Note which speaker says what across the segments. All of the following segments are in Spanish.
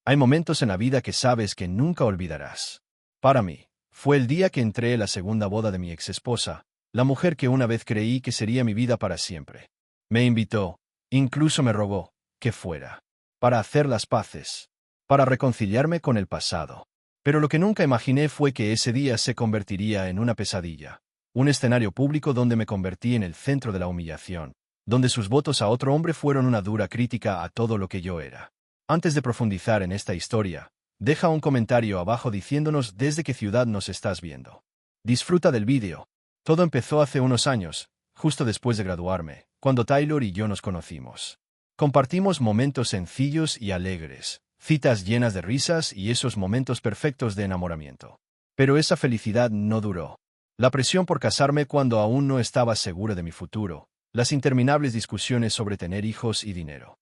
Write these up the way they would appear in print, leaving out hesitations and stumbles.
Speaker 1: Hay momentos en la vida que sabes que nunca olvidarás. Para mí, fue el día que entré en la segunda boda de mi exesposa, la mujer que una vez creí que sería mi vida para siempre. Me invitó, incluso me rogó, que fuera, para hacer las paces, para reconciliarme con el pasado. Pero lo que nunca imaginé fue que ese día se convertiría en una pesadilla, un escenario público donde me convertí en el centro de la humillación, donde sus votos a otro hombre fueron una dura crítica a todo lo que yo era. Antes de profundizar en esta historia, deja un comentario abajo diciéndonos desde qué ciudad nos estás viendo. Disfruta del vídeo. Todo empezó hace unos años, justo después de graduarme, cuando Taylor y yo nos conocimos. Compartimos momentos sencillos y alegres, citas llenas de risas y esos momentos perfectos de enamoramiento. Pero esa felicidad no duró. La presión por casarme cuando aún no estaba seguro de mi futuro, las interminables discusiones sobre tener hijos y dinero.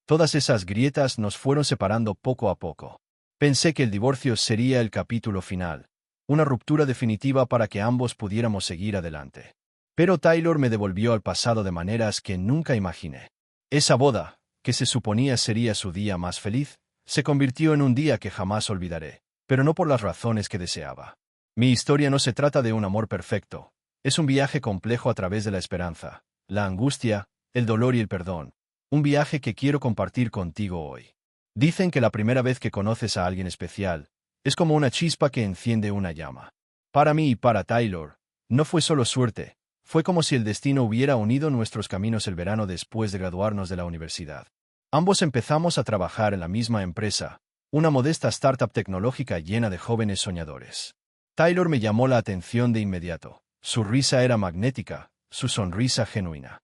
Speaker 1: Todas esas grietas nos fueron separando poco a poco. Pensé que el divorcio sería el capítulo final, una ruptura definitiva para que ambos pudiéramos seguir adelante. Pero Taylor me devolvió al pasado de maneras que nunca imaginé. Esa boda, que se suponía sería su día más feliz, se convirtió en un día que jamás olvidaré, pero no por las razones que deseaba. Mi historia no se trata de un amor perfecto, es un viaje complejo a través de la esperanza, la angustia, el dolor y el perdón. Un viaje que quiero compartir contigo hoy. Dicen que la primera vez que conoces a alguien especial, es como una chispa que enciende una llama. Para mí y para Taylor, no fue solo suerte, fue como si el destino hubiera unido nuestros caminos el verano después de graduarnos de la universidad. Ambos empezamos a trabajar en la misma empresa, una modesta startup tecnológica llena de jóvenes soñadores. Taylor me llamó la atención de inmediato. Su risa era magnética, su sonrisa genuina.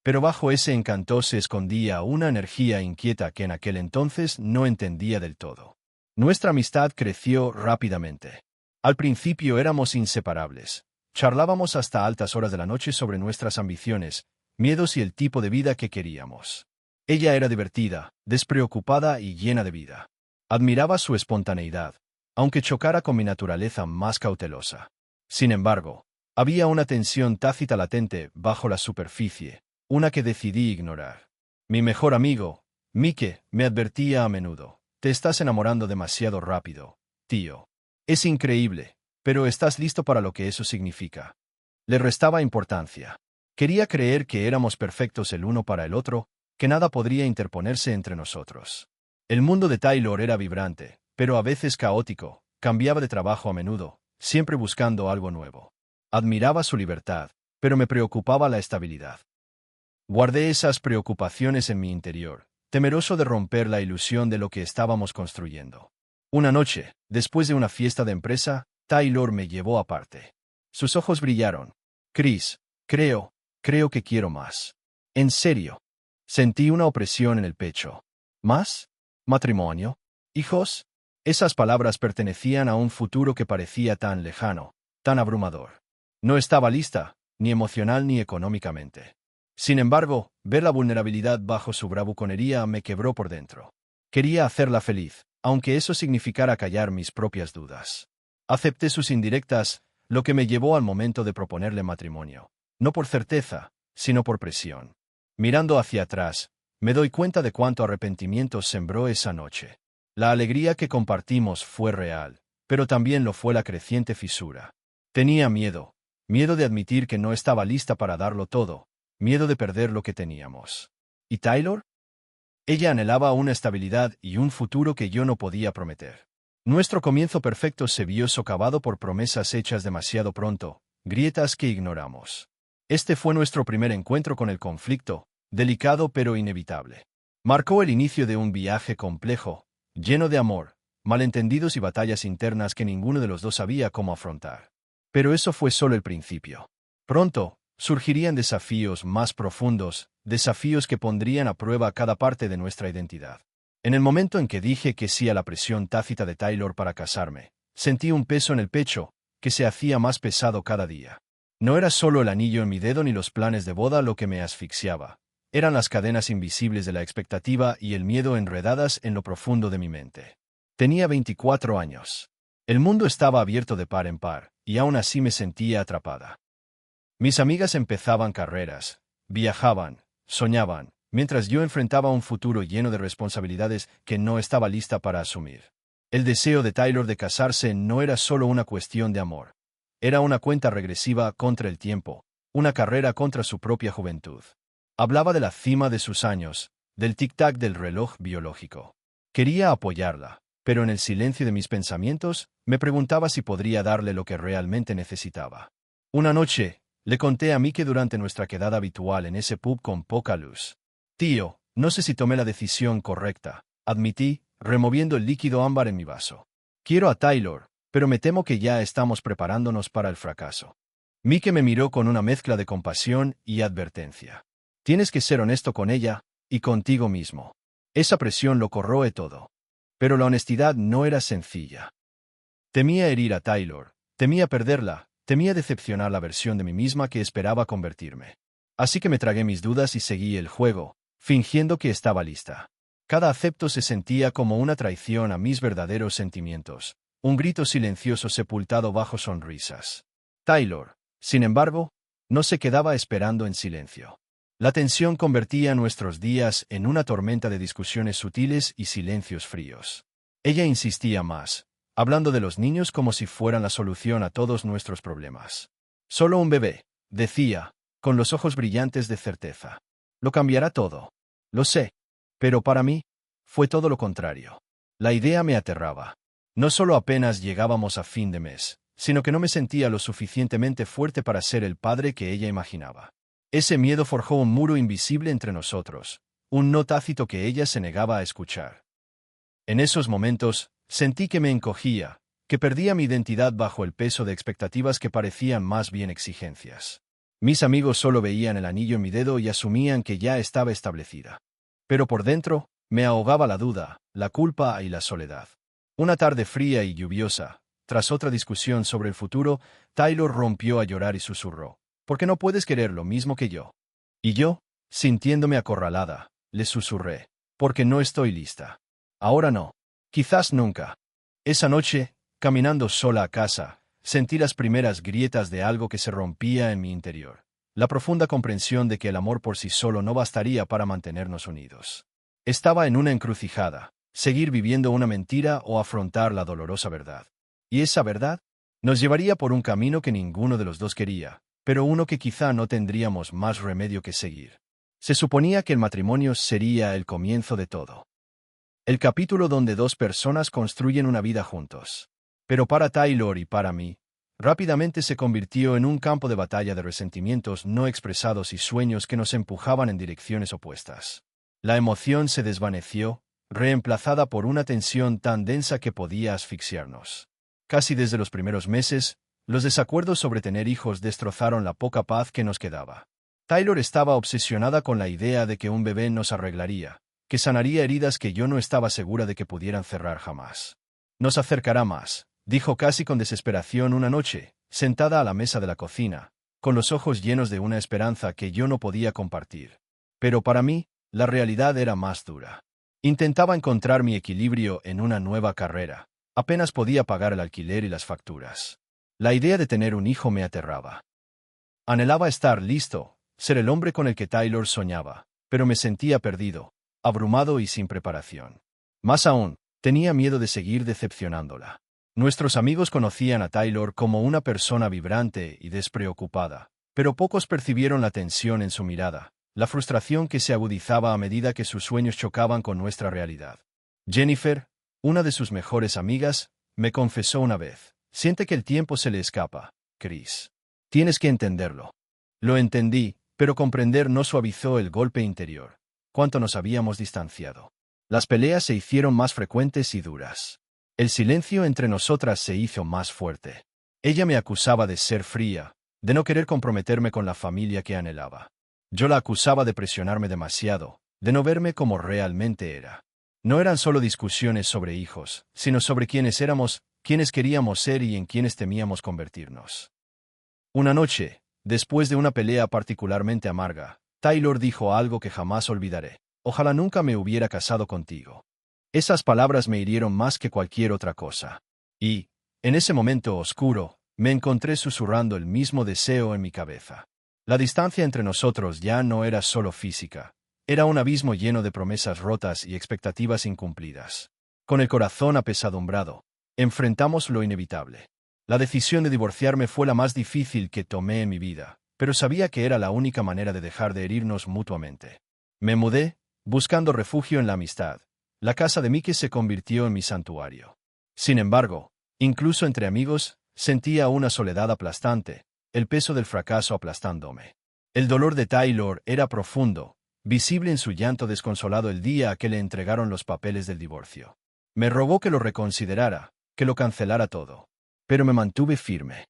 Speaker 1: Pero bajo ese encanto se escondía una energía inquieta que en aquel entonces no entendía del todo. Nuestra amistad creció rápidamente. Al principio éramos inseparables. Charlábamos hasta altas horas de la noche sobre nuestras ambiciones, miedos y el tipo de vida que queríamos. Ella era divertida, despreocupada y llena de vida. Admiraba su espontaneidad, aunque chocara con mi naturaleza más cautelosa. Sin embargo, había una tensión tácita latente bajo la superficie, una que decidí ignorar. Mi mejor amigo, Mike, me advertía a menudo: te estás enamorando demasiado rápido, tío. Es increíble, pero ¿estás listo para lo que eso significa? Le restaba importancia. Quería creer que éramos perfectos el uno para el otro, que nada podría interponerse entre nosotros. El mundo de Taylor era vibrante, pero a veces caótico, cambiaba de trabajo a menudo, siempre buscando algo nuevo. Admiraba su libertad, pero me preocupaba la estabilidad. Guardé esas preocupaciones en mi interior, temeroso de romper la ilusión de lo que estábamos construyendo. Una noche, después de una fiesta de empresa, Taylor me llevó aparte. Sus ojos brillaron. Chris, creo que quiero más. ¿En serio? Sentí una opresión en el pecho. ¿Más? ¿Matrimonio? ¿Hijos? Esas palabras pertenecían a un futuro que parecía tan lejano, tan abrumador. No estaba lista, ni emocional ni económicamente. Sin embargo, ver la vulnerabilidad bajo su bravuconería me quebró por dentro. Quería hacerla feliz, aunque eso significara callar mis propias dudas. Acepté sus indirectas, lo que me llevó al momento de proponerle matrimonio. No por certeza, sino por presión. Mirando hacia atrás, me doy cuenta de cuánto arrepentimiento sembró esa noche. La alegría que compartimos fue real, pero también lo fue la creciente fisura. Tenía miedo de admitir que no estaba lista para darlo todo. Miedo de perder lo que teníamos. ¿Y Taylor? Ella anhelaba una estabilidad y un futuro que yo no podía prometer. Nuestro comienzo perfecto se vio socavado por promesas hechas demasiado pronto, grietas que ignoramos. Este fue nuestro primer encuentro con el conflicto, delicado pero inevitable. Marcó el inicio de un viaje complejo, lleno de amor, malentendidos y batallas internas que ninguno de los dos sabía cómo afrontar. Pero eso fue solo el principio. Pronto, surgirían desafíos más profundos, desafíos que pondrían a prueba cada parte de nuestra identidad. En el momento en que dije que sí a la presión tácita de Taylor para casarme, sentí un peso en el pecho, que se hacía más pesado cada día. No era solo el anillo en mi dedo ni los planes de boda lo que me asfixiaba, eran las cadenas invisibles de la expectativa y el miedo enredadas en lo profundo de mi mente. Tenía 24 años. El mundo estaba abierto de par en par, y aún así me sentía atrapada. Mis amigas empezaban carreras, viajaban, soñaban, mientras yo enfrentaba un futuro lleno de responsabilidades que no estaba lista para asumir. El deseo de Taylor de casarse no era solo una cuestión de amor. Era una cuenta regresiva contra el tiempo, una carrera contra su propia juventud. Hablaba de la cima de sus años, del tic-tac del reloj biológico. Quería apoyarla, pero en el silencio de mis pensamientos, me preguntaba si podría darle lo que realmente necesitaba. Una noche, le conté a Mike durante nuestra quedada habitual en ese pub con poca luz. Tío, no sé si tomé la decisión correcta, admití, removiendo el líquido ámbar en mi vaso. Quiero a Taylor, pero me temo que ya estamos preparándonos para el fracaso. Mike me miró con una mezcla de compasión y advertencia. Tienes que ser honesto con ella y contigo mismo. Esa presión lo corroe todo. Pero la honestidad no era sencilla. Temía herir a Taylor, temía perderla, temía decepcionar la versión de mí misma que esperaba convertirme. Así que me tragué mis dudas y seguí el juego, fingiendo que estaba lista. Cada acepto se sentía como una traición a mis verdaderos sentimientos, un grito silencioso sepultado bajo sonrisas. Taylor, sin embargo, no se quedaba esperando en silencio. La tensión convertía nuestros días en una tormenta de discusiones sutiles y silencios fríos. Ella insistía más, hablando de los niños como si fueran la solución a todos nuestros problemas. Solo un bebé, decía, con los ojos brillantes de certeza. Lo cambiará todo. Lo sé. Pero para mí, fue todo lo contrario. La idea me aterraba. No solo apenas llegábamos a fin de mes, sino que no me sentía lo suficientemente fuerte para ser el padre que ella imaginaba. Ese miedo forjó un muro invisible entre nosotros, un no tácito que ella se negaba a escuchar. En esos momentos, sentí que me encogía, que perdía mi identidad bajo el peso de expectativas que parecían más bien exigencias. Mis amigos solo veían el anillo en mi dedo y asumían que ya estaba establecida. Pero por dentro, me ahogaba la duda, la culpa y la soledad. Una tarde fría y lluviosa, tras otra discusión sobre el futuro, Taylor rompió a llorar y susurró: «¿Por qué no puedes querer lo mismo que yo?» Y yo, sintiéndome acorralada, le susurré: «Porque no estoy lista. Ahora no. Quizás nunca». Esa noche, caminando sola a casa, sentí las primeras grietas de algo que se rompía en mi interior. La profunda comprensión de que el amor por sí solo no bastaría para mantenernos unidos. Estaba en una encrucijada, seguir viviendo una mentira o afrontar la dolorosa verdad. Y esa verdad nos llevaría por un camino que ninguno de los dos quería, pero uno que quizá no tendríamos más remedio que seguir. Se suponía que el matrimonio sería el comienzo de todo. El capítulo donde dos personas construyen una vida juntos. Pero para Taylor y para mí, rápidamente se convirtió en un campo de batalla de resentimientos no expresados y sueños que nos empujaban en direcciones opuestas. La emoción se desvaneció, reemplazada por una tensión tan densa que podía asfixiarnos. Casi desde los primeros meses, los desacuerdos sobre tener hijos destrozaron la poca paz que nos quedaba. Taylor estaba obsesionada con la idea de que un bebé nos arreglaría, que sanaría heridas que yo no estaba segura de que pudieran cerrar jamás. «Nos acercará más», dijo casi con desesperación una noche, sentada a la mesa de la cocina, con los ojos llenos de una esperanza que yo no podía compartir. Pero para mí, la realidad era más dura. Intentaba encontrar mi equilibrio en una nueva carrera. Apenas podía pagar el alquiler y las facturas. La idea de tener un hijo me aterraba. Anhelaba estar listo, ser el hombre con el que Taylor soñaba, pero me sentía perdido, abrumado y sin preparación. Más aún, tenía miedo de seguir decepcionándola. Nuestros amigos conocían a Taylor como una persona vibrante y despreocupada, pero pocos percibieron la tensión en su mirada, la frustración que se agudizaba a medida que sus sueños chocaban con nuestra realidad. Jennifer, una de sus mejores amigas, me confesó una vez: «Siente que el tiempo se le escapa, Chris. Tienes que entenderlo». Lo entendí, pero comprender no suavizó el golpe interior. Cuánto nos habíamos distanciado. Las peleas se hicieron más frecuentes y duras. El silencio entre nosotras se hizo más fuerte. Ella me acusaba de ser fría, de no querer comprometerme con la familia que anhelaba. Yo la acusaba de presionarme demasiado, de no verme como realmente era. No eran solo discusiones sobre hijos, sino sobre quiénes éramos, quiénes queríamos ser y en quiénes temíamos convertirnos. Una noche, después de una pelea particularmente amarga, Taylor dijo algo que jamás olvidaré: «Ojalá nunca me hubiera casado contigo». Esas palabras me hirieron más que cualquier otra cosa. Y, en ese momento oscuro, me encontré susurrando el mismo deseo en mi cabeza. La distancia entre nosotros ya no era solo física, Era un abismo lleno de promesas rotas y expectativas incumplidas. Con el corazón apesadumbrado, enfrentamos lo inevitable. La decisión de divorciarme fue la más difícil que tomé en mi vida, pero sabía que era la única manera de dejar de herirnos mutuamente. Me mudé, buscando refugio en la amistad. La casa de Mike se convirtió en mi santuario. Sin embargo, incluso entre amigos, sentía una soledad aplastante, el peso del fracaso aplastándome. El dolor de Taylor era profundo, visible en su llanto desconsolado el día que le entregaron los papeles del divorcio. Me rogó que lo reconsiderara, que lo cancelara todo. Pero me mantuve firme.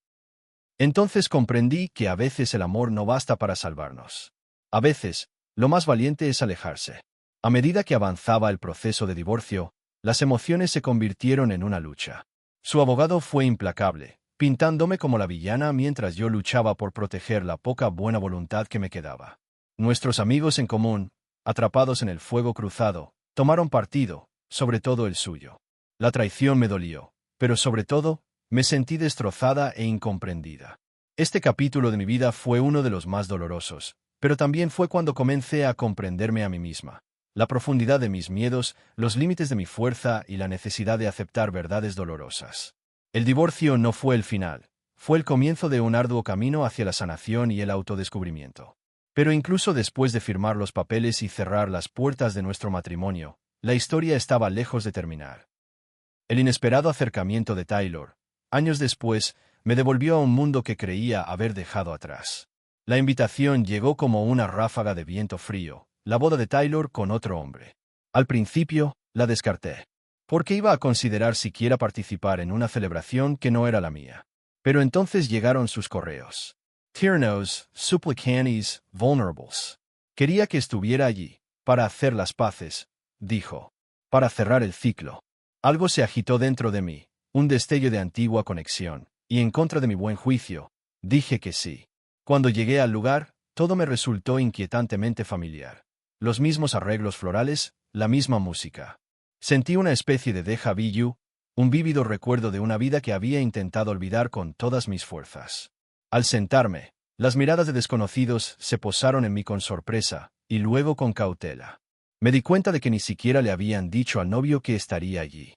Speaker 1: Entonces comprendí que a veces el amor no basta para salvarnos. A veces, lo más valiente es alejarse. A medida que avanzaba el proceso de divorcio, las emociones se convirtieron en una lucha. Su abogado fue implacable, pintándome como la villana mientras yo luchaba por proteger la poca buena voluntad que me quedaba. Nuestros amigos en común, atrapados en el fuego cruzado, tomaron partido, sobre todo el suyo. La traición me dolió, pero sobre todo, me sentí destrozada e incomprendida. Este capítulo de mi vida fue uno de los más dolorosos, pero también fue cuando comencé a comprenderme a mí misma. La profundidad de mis miedos, los límites de mi fuerza y la necesidad de aceptar verdades dolorosas. El divorcio no fue el final, fue el comienzo de un arduo camino hacia la sanación y el autodescubrimiento. Pero incluso después de firmar los papeles y cerrar las puertas de nuestro matrimonio, la historia estaba lejos de terminar. El inesperado acercamiento de Taylor, años después, me devolvió a un mundo que creía haber dejado atrás. La invitación llegó como una ráfaga de viento frío, la boda de Taylor con otro hombre. Al principio, la descarté. Porque iba a considerar siquiera participar en una celebración que no era la mía. Pero entonces llegaron sus correos. Tiernos, supplicantes, vulnerables. Quería que estuviera allí, para hacer las paces, dijo. Para cerrar el ciclo. Algo se agitó dentro de mí, un destello de antigua conexión, y en contra de mi buen juicio, dije que sí. Cuando llegué al lugar, todo me resultó inquietantemente familiar. Los mismos arreglos florales, la misma música. Sentí una especie de déjà vu, un vívido recuerdo de una vida que había intentado olvidar con todas mis fuerzas. Al sentarme, las miradas de desconocidos se posaron en mí con sorpresa, y luego con cautela. Me di cuenta de que ni siquiera le habían dicho al novio que estaría allí.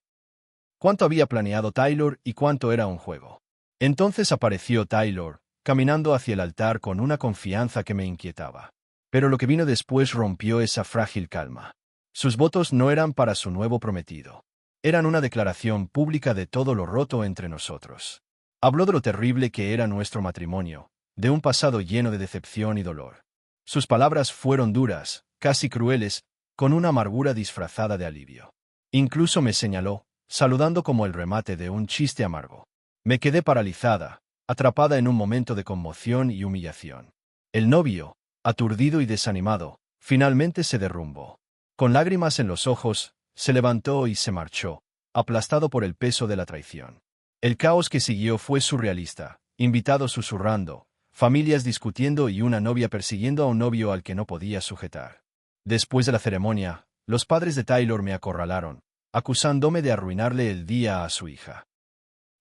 Speaker 1: Cuánto había planeado Taylor y cuánto era un juego. Entonces apareció Taylor, caminando hacia el altar con una confianza que me inquietaba. Pero lo que vino después rompió esa frágil calma. Sus votos no eran para su nuevo prometido. Eran una declaración pública de todo lo roto entre nosotros. Habló de lo terrible que era nuestro matrimonio, de un pasado lleno de decepción y dolor. Sus palabras fueron duras, casi crueles, con una amargura disfrazada de alivio. Incluso me señaló, saludando como el remate de un chiste amargo. Me quedé paralizada, atrapada en un momento de conmoción y humillación. El novio, aturdido y desanimado, finalmente se derrumbó. Con lágrimas en los ojos, se levantó y se marchó, aplastado por el peso de la traición. El caos que siguió fue surrealista, invitados susurrando, familias discutiendo y una novia persiguiendo a un novio al que no podía sujetar. Después de la ceremonia, los padres de Taylor me acorralaron, acusándome de arruinarle el día a su hija.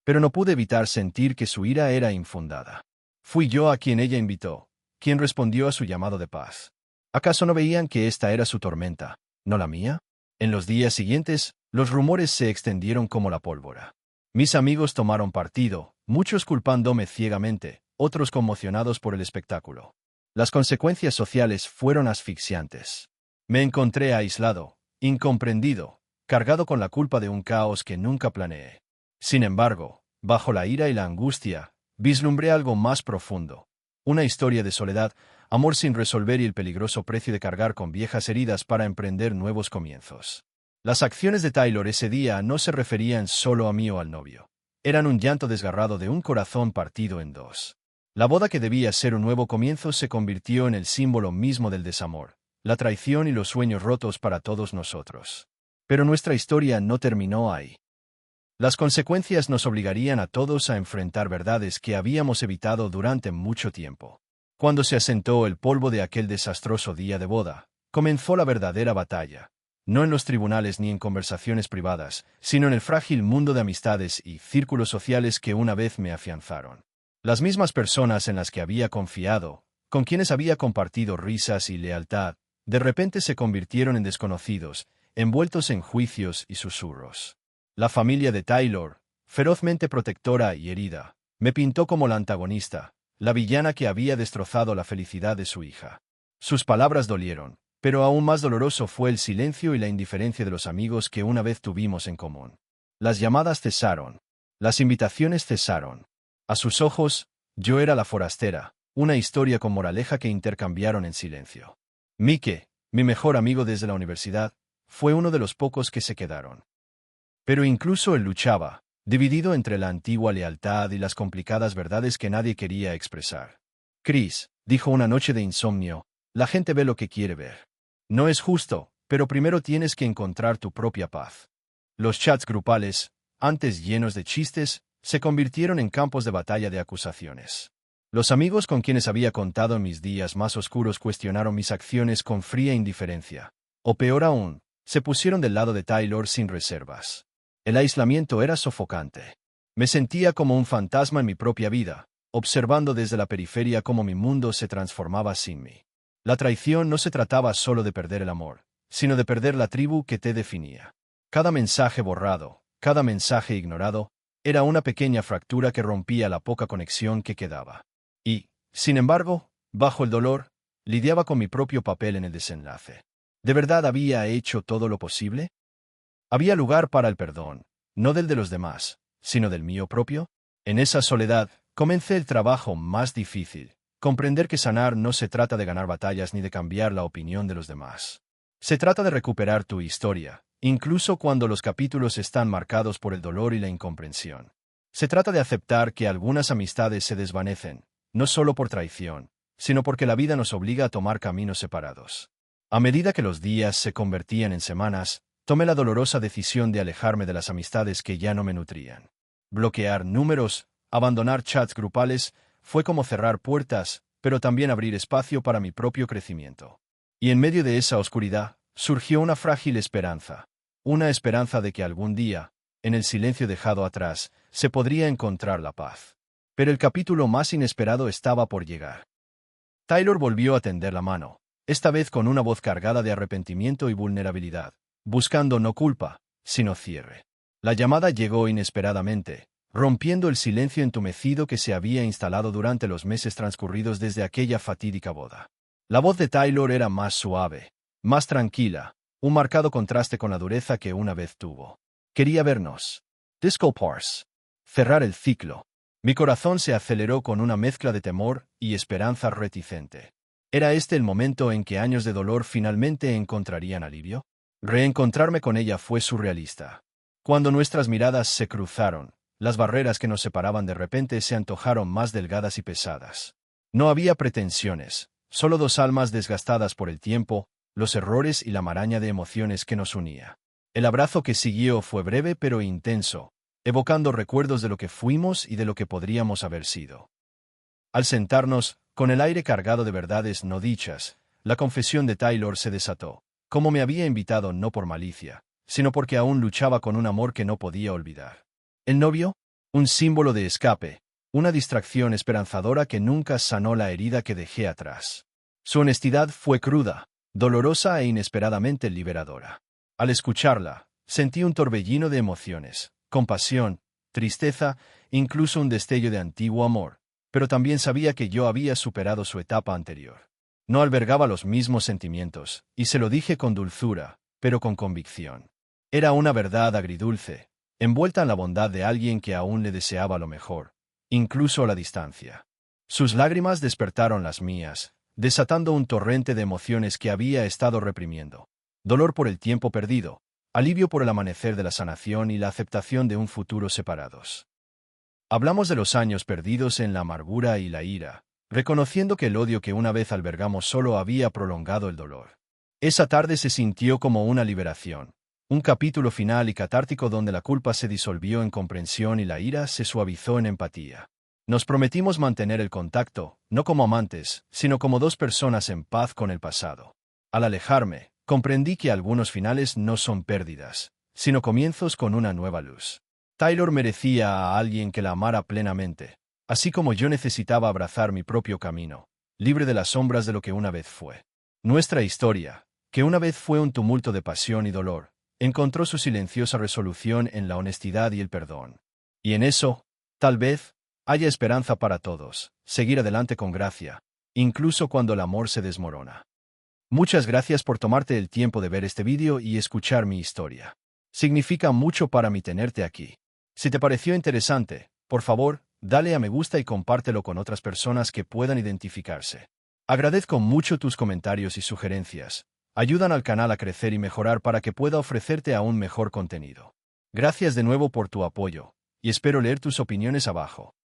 Speaker 1: Pero no pude evitar sentir que su ira era infundada. Fui yo a quien ella invitó, quien respondió a su llamado de paz. ¿Acaso no veían que esta era su tormenta, no la mía? En los días siguientes, los rumores se extendieron como la pólvora. Mis amigos tomaron partido, muchos culpándome ciegamente, otros conmocionados por el espectáculo. Las consecuencias sociales fueron asfixiantes. Me encontré aislado, incomprendido, cargado con la culpa de un caos que nunca planeé. Sin embargo, bajo la ira y la angustia, vislumbré algo más profundo. Una historia de soledad, amor sin resolver y el peligroso precio de cargar con viejas heridas para emprender nuevos comienzos. Las acciones de Taylor ese día no se referían solo a mí o al novio. Eran un llanto desgarrado de un corazón partido en dos. La boda que debía ser un nuevo comienzo se convirtió en el símbolo mismo del desamor, la traición y los sueños rotos para todos nosotros. Pero nuestra historia no terminó ahí. Las consecuencias nos obligarían a todos a enfrentar verdades que habíamos evitado durante mucho tiempo. Cuando se asentó el polvo de aquel desastroso día de boda, comenzó la verdadera batalla. No en los tribunales ni en conversaciones privadas, sino en el frágil mundo de amistades y círculos sociales que una vez me afianzaron. Las mismas personas en las que había confiado, con quienes había compartido risas y lealtad, De repente se convirtieron en desconocidos, envueltos en juicios y susurros. La familia de Taylor, ferozmente protectora y herida, me pintó como la antagonista, la villana que había destrozado la felicidad de su hija. Sus palabras dolieron, pero aún más doloroso fue el silencio y la indiferencia de los amigos que una vez tuvimos en común. Las llamadas cesaron. Las invitaciones cesaron. A sus ojos, yo era la forastera, una historia con moraleja que intercambiaron en silencio. Mike, mi mejor amigo desde la universidad, fue uno de los pocos que se quedaron. Pero incluso él luchaba, dividido entre la antigua lealtad y las complicadas verdades que nadie quería expresar. Chris, dijo una noche de insomnio, la gente ve lo que quiere ver. No es justo, pero primero tienes que encontrar tu propia paz. Los chats grupales, antes llenos de chistes, se convirtieron en campos de batalla de acusaciones. Los amigos con quienes había contado en mis días más oscuros cuestionaron mis acciones con fría indiferencia. O peor aún, se pusieron del lado de Taylor sin reservas. El aislamiento era sofocante. Me sentía como un fantasma en mi propia vida, observando desde la periferia cómo mi mundo se transformaba sin mí. La traición no se trataba solo de perder el amor, sino de perder la tribu que te definía. Cada mensaje borrado, cada mensaje ignorado, era una pequeña fractura que rompía la poca conexión que quedaba. Y, sin embargo, bajo el dolor, lidiaba con mi propio papel en el desenlace. ¿De verdad había hecho todo lo posible? ¿Había lugar para el perdón, no del de los demás, sino del mío propio? En esa soledad, comencé el trabajo más difícil, comprender que sanar no se trata de ganar batallas ni de cambiar la opinión de los demás. Se trata de recuperar tu historia, incluso cuando los capítulos están marcados por el dolor y la incomprensión. Se trata de aceptar que algunas amistades se desvanecen, no solo por traición, sino porque la vida nos obliga a tomar caminos separados. A medida que los días se convertían en semanas, tomé la dolorosa decisión de alejarme de las amistades que ya no me nutrían. Bloquear números, abandonar chats grupales, fue como cerrar puertas, pero también abrir espacio para mi propio crecimiento. Y en medio de esa oscuridad, surgió una frágil esperanza. Una esperanza de que algún día, en el silencio dejado atrás, se podría encontrar la paz. Pero el capítulo más inesperado estaba por llegar. Taylor volvió a tender la mano, esta vez con una voz cargada de arrepentimiento y vulnerabilidad, buscando no culpa, sino cierre. La llamada llegó inesperadamente, rompiendo el silencio entumecido que se había instalado durante los meses transcurridos desde aquella fatídica boda. La voz de Taylor era más suave, más tranquila, un marcado contraste con la dureza que una vez tuvo. Quería vernos. Disculparse. Cerrar el ciclo. Mi corazón se aceleró con una mezcla de temor y esperanza reticente. ¿Era este el momento en que años de dolor finalmente encontrarían alivio? Reencontrarme con ella fue surrealista. Cuando nuestras miradas se cruzaron, las barreras que nos separaban de repente se antojaron más delgadas y pesadas. No había pretensiones, solo dos almas desgastadas por el tiempo, los errores y la maraña de emociones que nos unía. El abrazo que siguió fue breve pero intenso, evocando recuerdos de lo que fuimos y de lo que podríamos haber sido. Al sentarnos, con el aire cargado de verdades no dichas, la confesión de Taylor se desató, como me había invitado no por malicia, sino porque aún luchaba con un amor que no podía olvidar. ¿El novio? Un símbolo de escape, una distracción esperanzadora que nunca sanó la herida que dejé atrás. Su honestidad fue cruda, dolorosa e inesperadamente liberadora. Al escucharla, sentí un torbellino de emociones, compasión, tristeza, incluso un destello de antiguo amor, pero también sabía que yo había superado su etapa anterior. No albergaba los mismos sentimientos, y se lo dije con dulzura, pero con convicción. Era una verdad agridulce, envuelta en la bondad de alguien que aún le deseaba lo mejor, incluso a la distancia. Sus lágrimas despertaron las mías, desatando un torrente de emociones que había estado reprimiendo. Dolor por el tiempo perdido, alivio por el amanecer de la sanación y la aceptación de un futuro separados. Hablamos de los años perdidos en la amargura y la ira, reconociendo que el odio que una vez albergamos solo había prolongado el dolor. Esa tarde se sintió como una liberación, un capítulo final y catártico donde la culpa se disolvió en comprensión y la ira se suavizó en empatía. Nos prometimos mantener el contacto, no como amantes, sino como dos personas en paz con el pasado. Al alejarme, comprendí que algunos finales no son pérdidas, sino comienzos con una nueva luz. Taylor merecía a alguien que la amara plenamente, así como yo necesitaba abrazar mi propio camino, libre de las sombras de lo que una vez fue. Nuestra historia, que una vez fue un tumulto de pasión y dolor, encontró su silenciosa resolución en la honestidad y el perdón. Y en eso, tal vez, haya esperanza para todos, seguir adelante con gracia, incluso cuando el amor se desmorona. Muchas gracias por tomarte el tiempo de ver este vídeo y escuchar mi historia. Significa mucho para mí tenerte aquí. Si te pareció interesante, por favor, dale a me gusta y compártelo con otras personas que puedan identificarse. Agradezco mucho tus comentarios y sugerencias. Ayudan al canal a crecer y mejorar para que pueda ofrecerte aún mejor contenido. Gracias de nuevo por tu apoyo, y espero leer tus opiniones abajo.